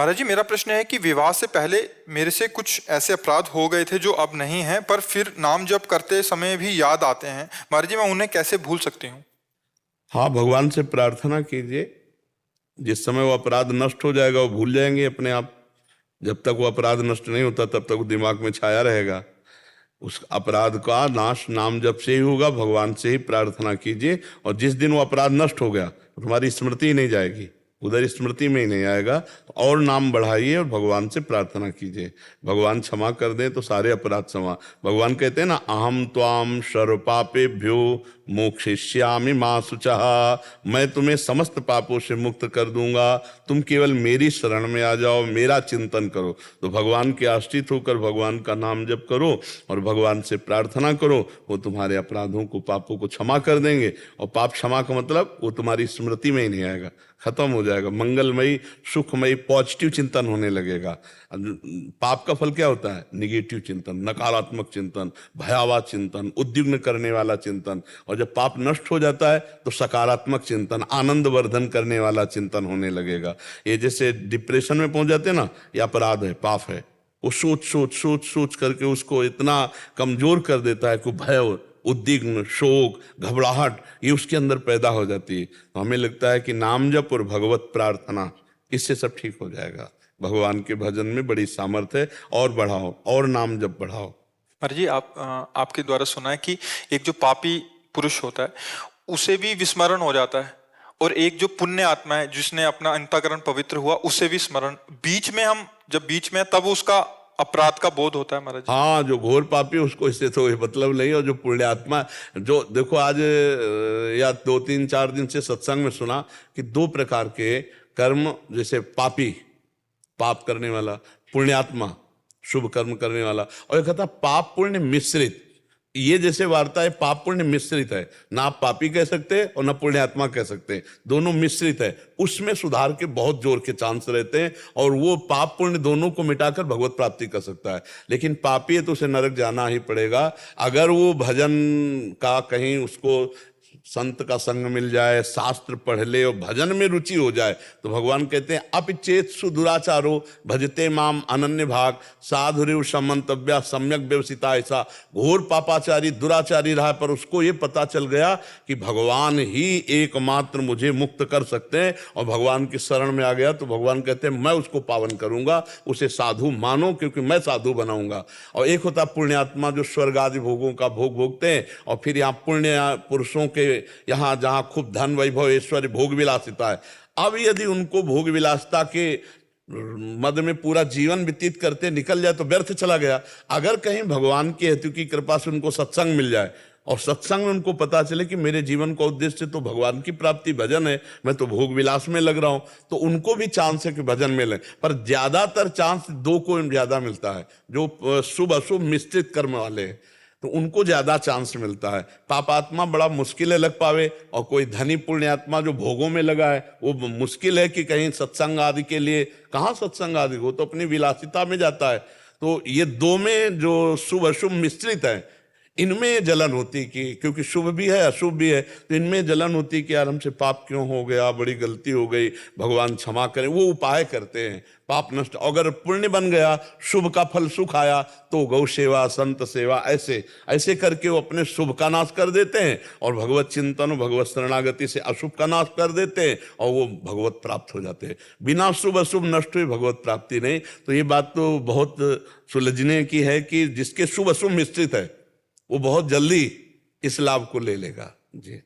महाराज जी, मेरा प्रश्न है कि विवाह से पहले मेरे से कुछ ऐसे अपराध हो गए थे जो अब नहीं हैं, पर फिर नाम जप करते समय भी याद आते हैं। महाराज जी, मैं उन्हें कैसे भूल सकती हूँ? हाँ, भगवान से प्रार्थना कीजिए। जिस समय वो अपराध नष्ट हो जाएगा वो भूल जाएंगे अपने आप। जब तक वो अपराध नष्ट नहीं होता तब तक वो दिमाग में छाया रहेगा। उस अपराध का नाश नाम जप से ही होगा, भगवान से ही प्रार्थना कीजिए। और जिस दिन वो अपराध नष्ट हो गया तो तुम्हारी स्मृति ही नहीं जाएगी, उधर स्मृति में ही नहीं आएगा। तो और नाम बढ़ाइए और भगवान से प्रार्थना कीजिए, भगवान क्षमा कर दें तो सारे अपराध क्षमा। भगवान कहते हैं ना, अहम त्वाम सर्व पापेभ्यो मोक्षयिष्यामि मा शुचः, मैं तुम्हें समस्त पापों से मुक्त कर दूंगा, तुम केवल मेरी शरण में आ जाओ, मेरा चिंतन करो। तो भगवान के आश्रित होकर भगवान का नाम जप करो और भगवान से प्रार्थना करो, वो तुम्हारे अपराधों को, पापों को क्षमा कर देंगे। और पाप क्षमा का मतलब वो तुम्हारी स्मृति में ही नहीं आएगा, खत्म हो जाएगा। मंगलमयी, सुखमयी, पॉजिटिव चिंतन होने लगेगा। पाप का फल क्या होता है? निगेटिव चिंतन, नकारात्मक चिंतन, भयावह चिंतन, उद्विग्न करने वाला चिंतन। और जब पाप नष्ट हो जाता है तो सकारात्मक चिंतन, आनंद वर्धन करने वाला चिंतन होने लगेगा। ये जैसे डिप्रेशन में पहुंच जाते हैं ना, ये अपराध है, पाप है। वो सोच सोच सोच सोच करके उसको इतना कमजोर कर देता है कि भय, उद्विग्न, शोक, घबराहट ये उसके अंदर पैदा हो जाती है। तो हमें लगता है कि नाम जप और भगवत प्रार्थना, इससे सब ठीक हो जाएगा। भगवान के भजन में बड़ी सामर्थ्य है, और बढ़ाओ, और नाम जप बढ़ाओ। महाराज जी, आपके द्वारा सुना है कि एक जो पापी पुरुष होता है उसे भी विस्मरण हो जाता है, और एक जो पुण्य आत्मा है जिसने अपना अंतःकरण पवित्र हुआ उसे भी स्मरण, बीच में हम जब बीच में तब उसका अपराध का बोध होता है। महाराज जी, हाँ, जो घोर पापी उसको इससे तो मतलब नहीं। और जो पुण्यात्मा, जो देखो आज या 2-3-4 दिन से सत्संग में सुना कि 2 प्रकार के कर्म, जैसे पापी, पाप करने वाला, पुण्यात्मा, शुभ कर्म करने वाला, और एक था पाप पुण्य मिश्रित। ये जैसे वार्ता है, पाप पुण्य मिश्रित है, ना आप पापी कह सकते और ना पुण्यात्मा कह सकते, दोनों मिश्रित है। उसमें सुधार के बहुत जोर के चांस रहते हैं, और वो पाप पुण्य दोनों को मिटाकर भगवत प्राप्ति कर सकता है। लेकिन पापी है तो उसे नरक जाना ही पड़ेगा। अगर वो भजन का कहीं उसको संत का संग मिल जाए, शास्त्र पढ़ ले और भजन में रुचि हो जाए, तो भगवान कहते हैं अपिचेत्सु दुराचारो भजते माम अनन्य भाग साधुरिव समंतव्या सम्यक व्यवसिता। ऐसा घोर पापाचारी, दुराचारी रहा, पर उसको ये पता चल गया कि भगवान ही एकमात्र मुझे मुक्त कर सकते हैं, और भगवान की शरण में आ गया। तो भगवान कहते हैं मैं उसको पावन करूंगा, उसे साधु मानो, क्योंकि मैं साधु बनाऊंगा। और एक होता पुण्यात्मा जो स्वर्ग आदि भोगों का भोग भोगते हैं, और फिर यहाँ पुण्य पुरुषों के यहां जहां खूब धन, वैभव, ऐश्वर्य, भोग विलासिता है। अब यदि उनको भोग विलासिता के मद में पूरा जीवन व्यतीत करते निकल जाए तो व्यर्थ चला गया। अगर कहीं भगवान की हेतु की कृपा से उनको सत्संग मिल जाए, और सत्संग में उनको पता चले कि मेरे जीवन का उद्देश्य तो भगवान की प्राप्ति, भजन है, मैं तो भोग विलास में लग रहा हूं, तो उनको भी चांस है कि भजन में लें। पर ज्यादातर चांस 2 को ज्यादा मिलता है, जो शुभ अशुभ मिश्रित कर्म वाले हैं, तो उनको ज्यादा चांस मिलता है। पापात्मा बड़ा मुश्किल है लग पावे, और कोई धनी पुण्यात्मा जो भोगों में लगा है वो मुश्किल है कि कहीं सत्संग आदि के लिए, कहाँ सत्संग आदि, वो तो अपनी विलासिता में जाता है। तो ये 2 में जो शुभ अशुभ मिश्रित है, इनमें जलन होती कि क्योंकि शुभ भी है अशुभ भी है, तो इनमें जलन होती कि यार हमसे पाप क्यों हो गया, बड़ी गलती हो गई, भगवान क्षमा करें। वो उपाय करते हैं पाप नष्ट। अगर पुण्य बन गया, शुभ का फल सुख आया, तो गौ सेवा, संत सेवा, ऐसे ऐसे करके वो अपने शुभ का नाश कर देते हैं, और भगवत चिंतन, भगवत शरणागति से अशुभ का नाश कर देते हैं, और वो भगवत प्राप्त हो जाते हैं। बिना शुभ अशुभ नष्ट हुए भगवत प्राप्ति नहीं। तो ये बात तो बहुत सुलझने की है कि जिसके शुभ अशुभ मिश्रित है वो बहुत जल्दी इस लाभ को ले लेगा। जी।